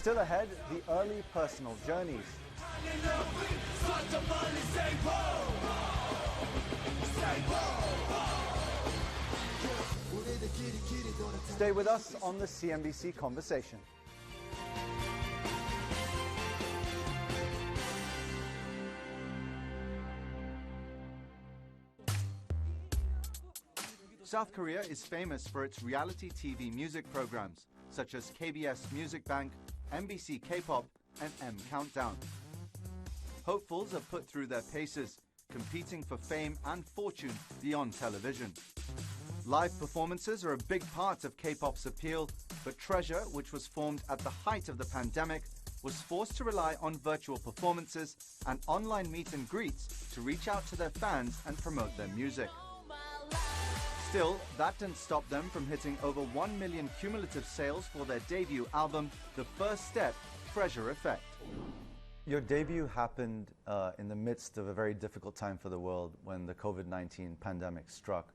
Still ahead, the early personal journeys. Stay with us on the CNBC Conversation. South Korea is famous for its reality TV music programs, such as KBS Music Bank, MBC K-pop, and M Countdown. Hopefuls have put through their paces, competing for fame and fortune beyond television. Live performances are a big part of K-pop's appeal, but Treasure, which was formed at the height of the pandemic, was forced to rely on virtual performances and online meet and greets to reach out to their fans and promote their music. Still, that didn't stop them from hitting over 1 million cumulative sales for their debut album, The First Step, Treasure Effect. Your debut happened in the midst of a very difficult time for the world when the COVID-19 pandemic struck.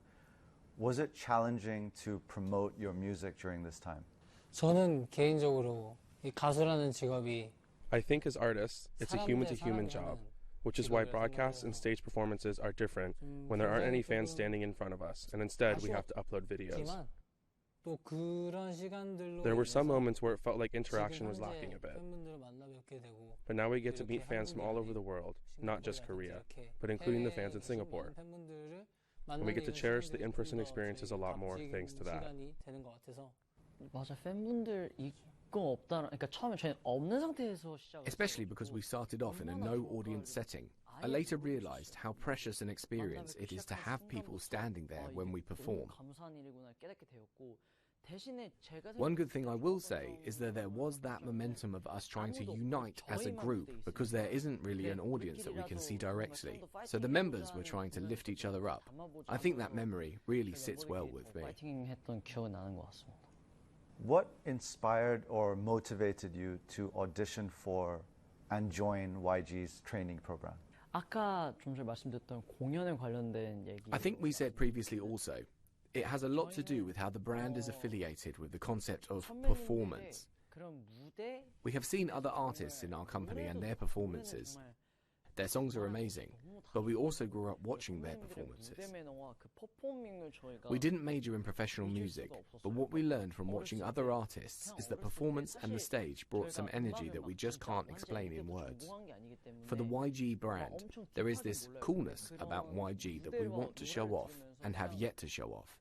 Was it challenging to promote your music during this time? 저는 개인적으로 이 가수라는 직업이 I think as artists, it's a human-to-human job, which is why broadcasts and stage performances are different when there aren't any fans standing in front of us, and instead we have to upload videos. There were some moments where it felt like interaction was lacking a bit. But now we get to meet fans from all over the world, not just Korea, but including the fans in Singapore. And we get to cherish the in-person experiences a lot more thanks to that. 맞아, 팬분들 있고 없다. 그러니까 처음에 저희 없는 상태에서 Especially because we started off in a no-audience setting. I later realized how precious an experience it is to have people standing there when we perform. One good thing I will say is that there was that momentum of us trying to unite as a group because there isn't really an audience that we can see directly. So the members were trying to lift each other up. I think that memory really sits well with me. What inspired or motivated you to audition for and join YG's training program? 아까 좀 전에 말씀드렸던 공연에 관련된 얘기. I think we said previously also, it has a lot to do with how the brand is affiliated with the concept of performance. We have seen other artists in our company and their performances. Their songs are amazing, but we also grew up watching their performances. We didn't major in professional music, but what we learned from watching other artists is that performance and the stage brought some energy that we just can't explain in words. For the YG brand, there is this coolness about YG that we want to show off and have yet to show off.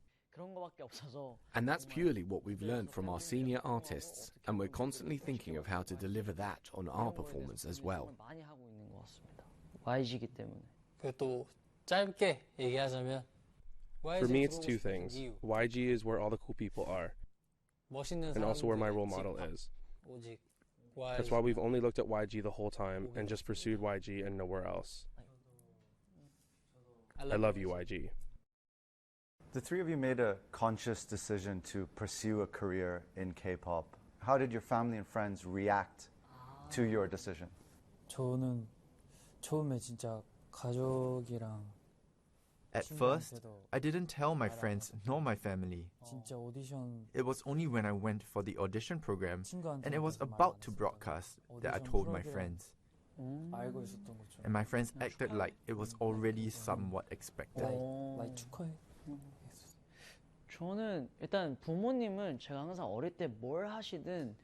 And that's purely what we've learned from our senior artists, and we're constantly thinking of how to deliver that on our performance as well. YG이기 때문에. 또 짧게 얘기하자면 For me, it's two things. YG is where all the cool people are, and also where my role model is. That's why we've only looked at YG the whole time and just pursued YG and nowhere else. I love you, YG. The three of you made a conscious decision to pursue a career in K-pop. How did your family and friends react to your decision? 저는 처음에 진짜 가족이랑 At first, I didn't tell my friends nor my family. 진짜 오디션 It was only when I went for the audition program and it was about to broadcast that I told my friends. 알고 있었던 거죠. And my friends acted like it was already somewhat expected. 많이 축하해. 저는 일단 부모님은 제가 항상 어릴 때 뭘 하시든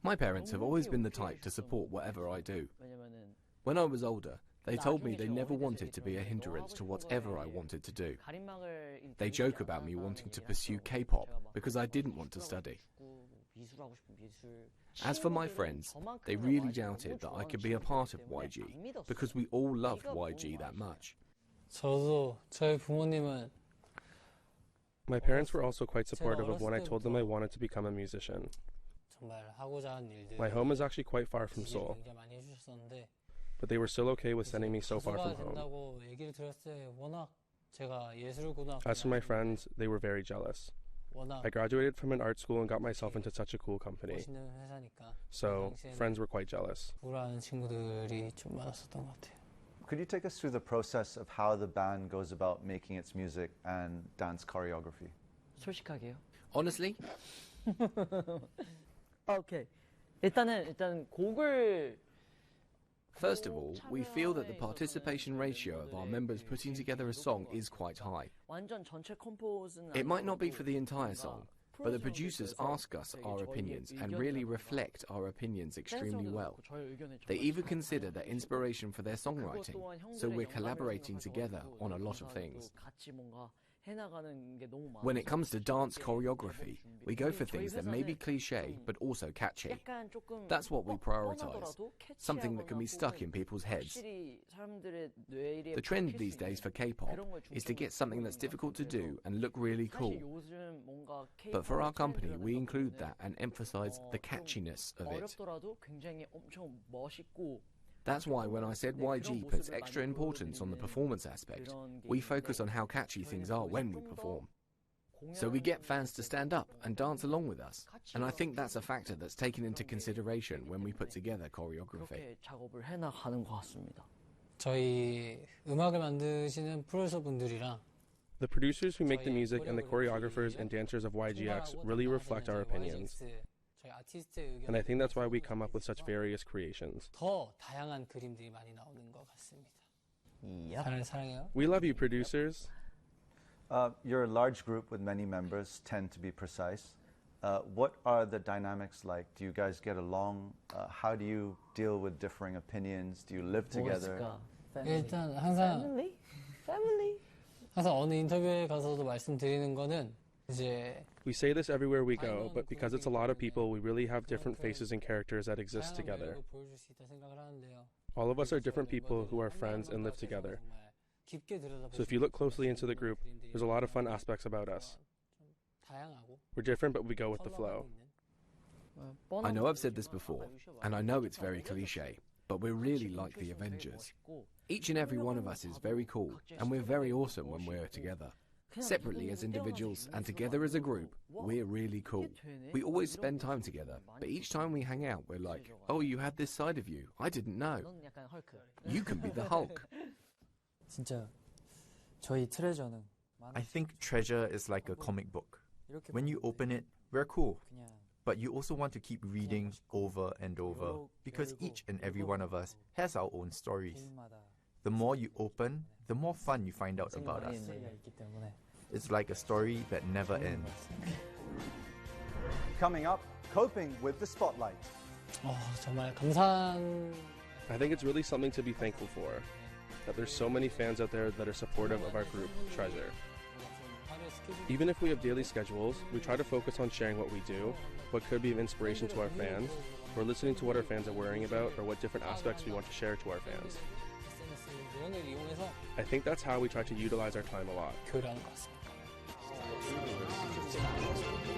My parents have always been the type to support whatever I do. When I was older, they told me they never wanted to be a hindrance to whatever I wanted to do. They joke about me wanting to pursue K-pop because I didn't want to study. As for my friends, they really doubted that I could be a part of YG because we all loved YG that much. 저도 저희 부모님은 My parents were also quite supportive of when I told them I wanted to become a musician. My home is actually quite far from Seoul, but they were still okay with sending me so far from home. As for my friends, they were very jealous. I graduated from an art school and got myself into such a cool company. So, friends were quite jealous. Could you take us through the process of how the band goes about making its music and dance choreography? 솔직하게요. Honestly, Okay. 일단 곡을 First of all, we feel that the participation ratio of our members putting together a song is quite high. 완전 전체 컴포즈는 It might not be for the entire song, but the producers ask us our opinions and really reflect our opinions extremely well. They even consider their inspiration for their songwriting, so we're collaborating together on a lot of things. When it comes to dance choreography, we go for things that may be cliché but also catchy. That's what we prioritize, something that can be stuck in people's heads. The trend these days for K-pop is to get something that's difficult to do and look really cool. But for our company, we include that and emphasize the catchiness of it. That's why when I said YG puts extra importance on the performance aspect, we focus on how catchy things are when we perform. So we get fans to stand up and dance along with us, and I think that's a factor that's taken into consideration when we put together choreography. 저희 음악을 만드시는 프로듀서분들이랑 The producers who make the music and the choreographers and dancers of YGX really reflect our opinions. And I think that's why we come up with such various creations. 더 다양한 그림들이 많이 나오는 것 같습니다. 사랑해요. We love you, producers. You're a large group with many members, tend to be precise. What are the dynamics like? Do you guys get along? How do you deal with differing opinions? Do you live together? 일단 항상 항상 어느 인터뷰에 가서도 말씀드리는 거는 이제 We say this everywhere we go, but because it's a lot of people, we really have different faces and characters that exist together. All of us are different people who are friends and live together. So if you look closely into the group, there's a lot of fun aspects about us. We're different, but we go with the flow. I know I've said this before, and I know it's very cliché, but we're really like the Avengers. Each and every one of us is very cool, and we're very awesome when we're together. Separately as individuals and together as a group, we're really cool. We always spend time together, but each time we hang out, we're like, oh, you had this side of you. I didn't know. You can be the Hulk. 진짜 저희 트레저는 I think Treasure is like a comic book. When you open it, we're cool. But you also want to keep reading over and over because each and every one of us has our own stories. The more you open, the more fun you find out about us. It's like a story that never ends. Coming up, coping with the spotlight. 정말 감사한 I think it's really something to be thankful for, that there's so many fans out there that are supportive of our group, Treasure. Even if we have daily schedules, we try to focus on sharing what we do, what could be of inspiration to our fans, or listening to what our fans are worrying about, or what different aspects we want to share to our fans. I think that's how we try to utilize our time a lot. 교류하는 것 같습니다.